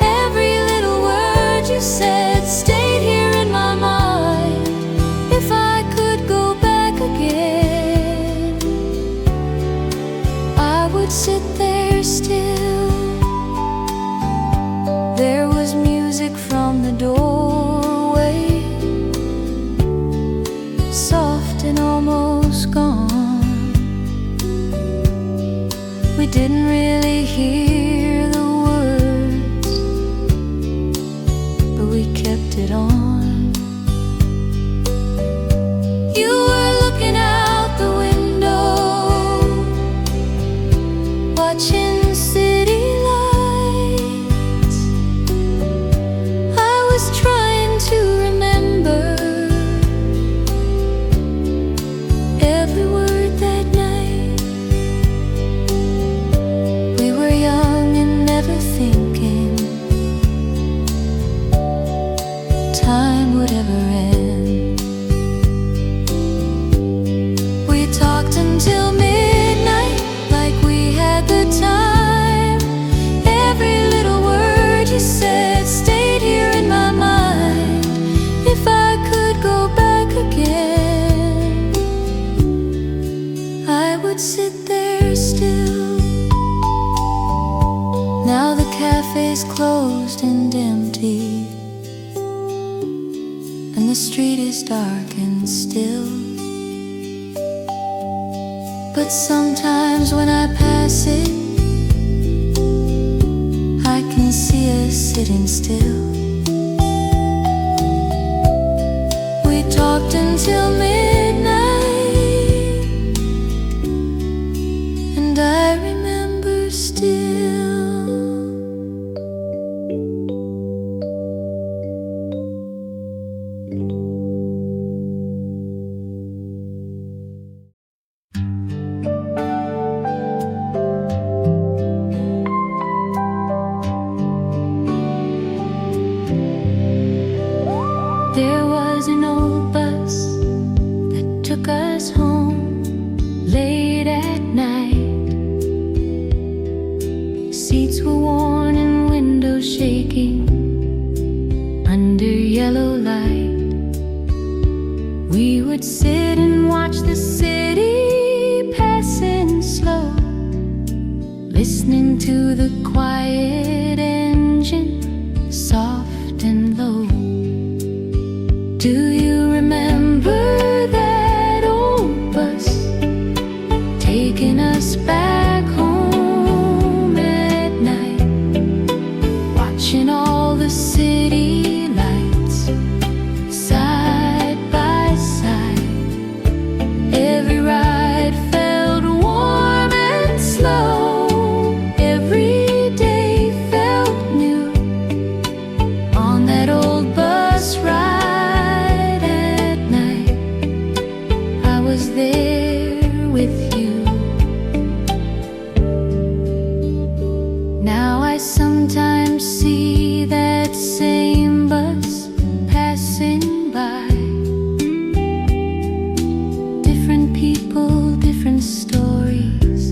Every little word you said stayed here in my mind. If I could go back again, I would sit there still. There was music from the doorway, soft and almost gone. We didn't really hear the words, but we kept it on. You were looking out the window, watching city lights. I was trying to remember every word that night. We were young and never thinking time would ever end. We talked until midnight like we had the time. Every little word you said stayed here in my mind. If I could go back again, I would sit there still. Now the cafe's closed and empty, and the street is dark and still. But sometimes when I pass it, I can see us sitting still. We talked until midnight, and I remember still. Seats were worn and windows shaking under yellow light. We would sit and watch the city passing slow, listening to the quiet engine, soft and low. Do you remember that old bus taking us back home at night, watching all the city lights side by side? Every ride felt warm and slow, every day felt new on that old bus ride at night. I was there with you. Now I sometimes see that same bus passing by. Different people, different stories,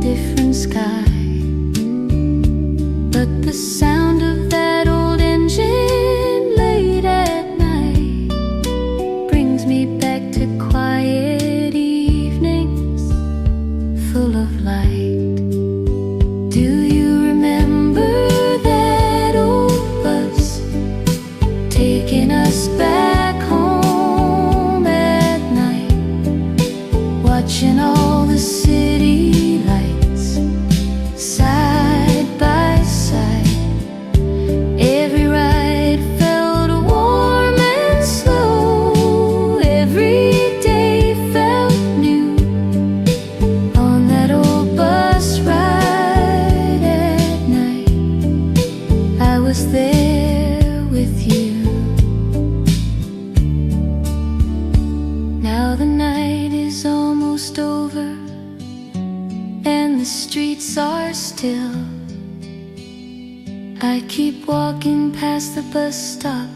different sky. But the sound of that old engine late at night brings me back to quiet evenings full of light. Do you remember that old bus taking us back home at night, watching all the city lights side by side? Every ride felt warm and slow, every day felt new on that old bus ride at night. I was there with you. Now the night is almost over and the streets are still. I keep walking past the bus stop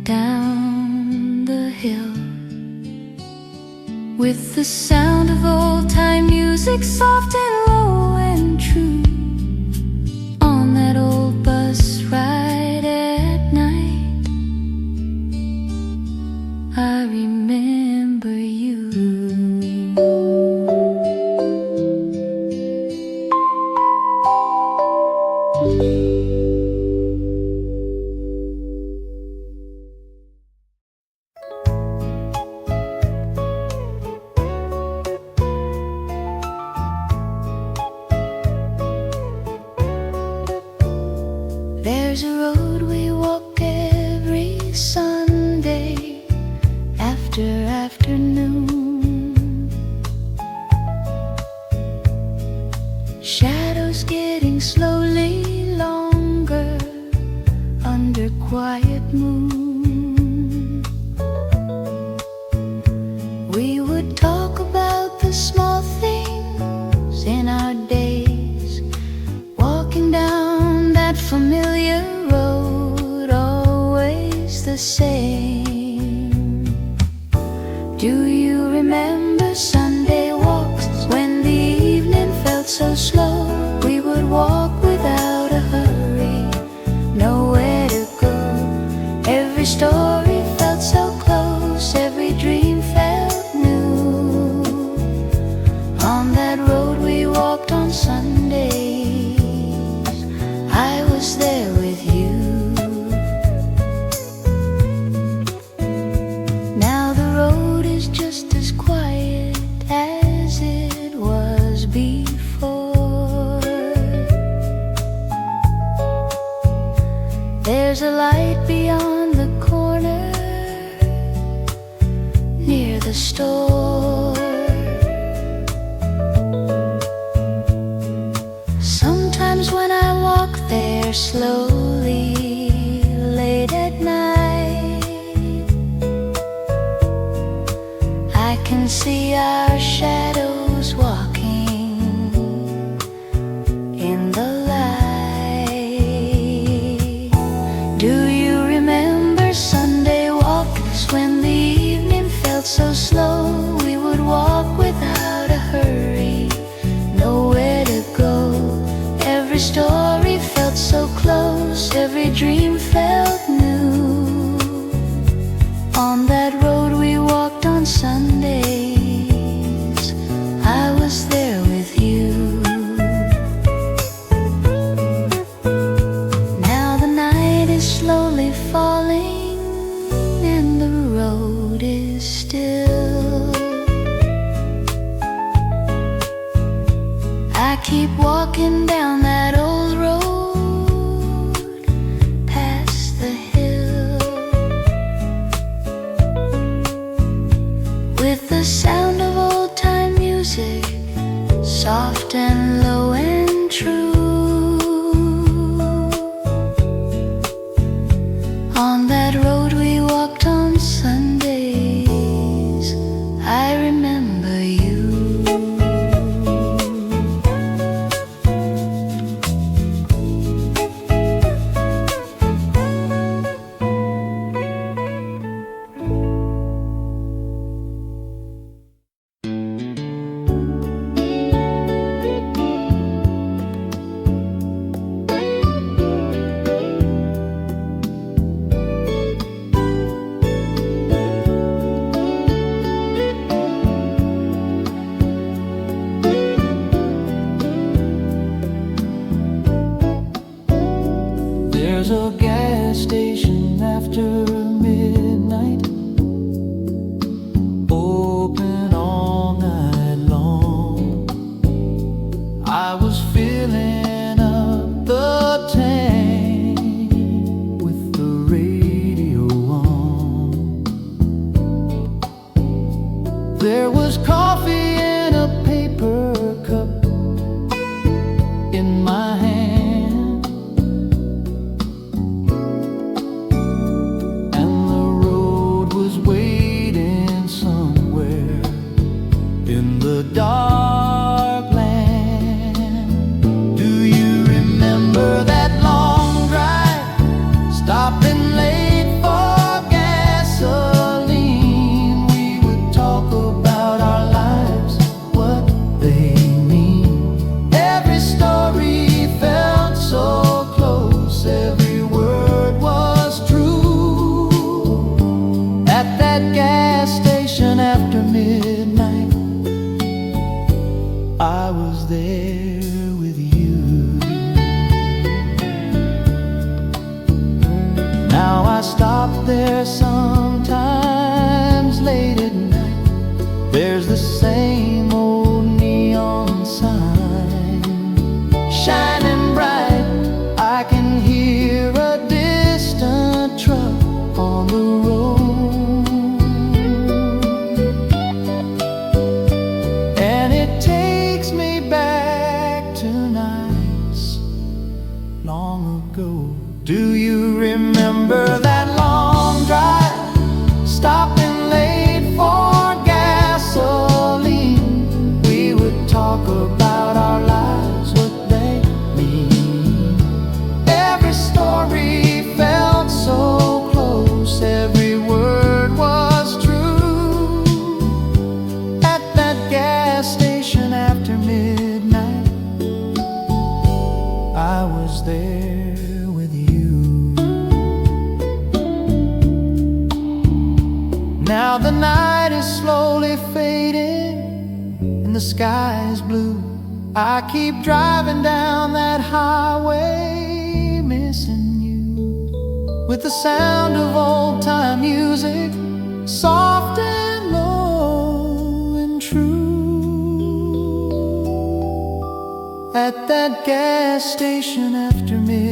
down the hill, with the sound of old-time music soft and low and true on that old bus ride at night. I remember you. There's a road we walk every Sunday after afternoon. Shadows getting slowly longer under quiet moon. We would talk about the small things in our days, walking down that familiar road, always the same. Do you remember Sunday walks when the evening felt so slow? We would walk without a hurry, nowhere to go. Every story felt so close, every dream felt new on that road we walked on Sundays. I was there with you. Now the road is just as quiet as it was before. There's a light beyond the corner near the store. Sometimes when I walk there slowly late at night, I can see our shadows walking in the light. Do you remember Sunday walks when the evening felt so slow? We would walk without a hurry, nowhere to go. Every story felt so close, every dream felt new. On that road we walked on Sundays, I was there with you. Now the night is slowly falling and the road is still. I keep walking down that old road past the hill, with the sound of old-time music, soft and low and true. On that road we walked on Sundays, I remember you. There's a gas station after midnight, open all night long. I was filling up the tank with the radio on. There was coffee in a paper cup in my hand. Dark land. Do you remember that long drive, stopping late for gasoline? We would talk about our lives, what they mean. Every story felt so close, every word was true. At that gas station after midnight, I was there with you. Now I stop there sometimes late at night. There's the same old neon sign shining bright. I can hear a distant truck on the road. Do you remember that long drive, stopping late for gasoline? We would talk about our lives, what they mean. Every story felt so close, every word was true. At that gas station after midnight, I was there. Now the night is slowly fading and the sky is blue. I keep driving down that highway, missing you, with the sound of old-time music, soft and low and true. At that gas station after midnight,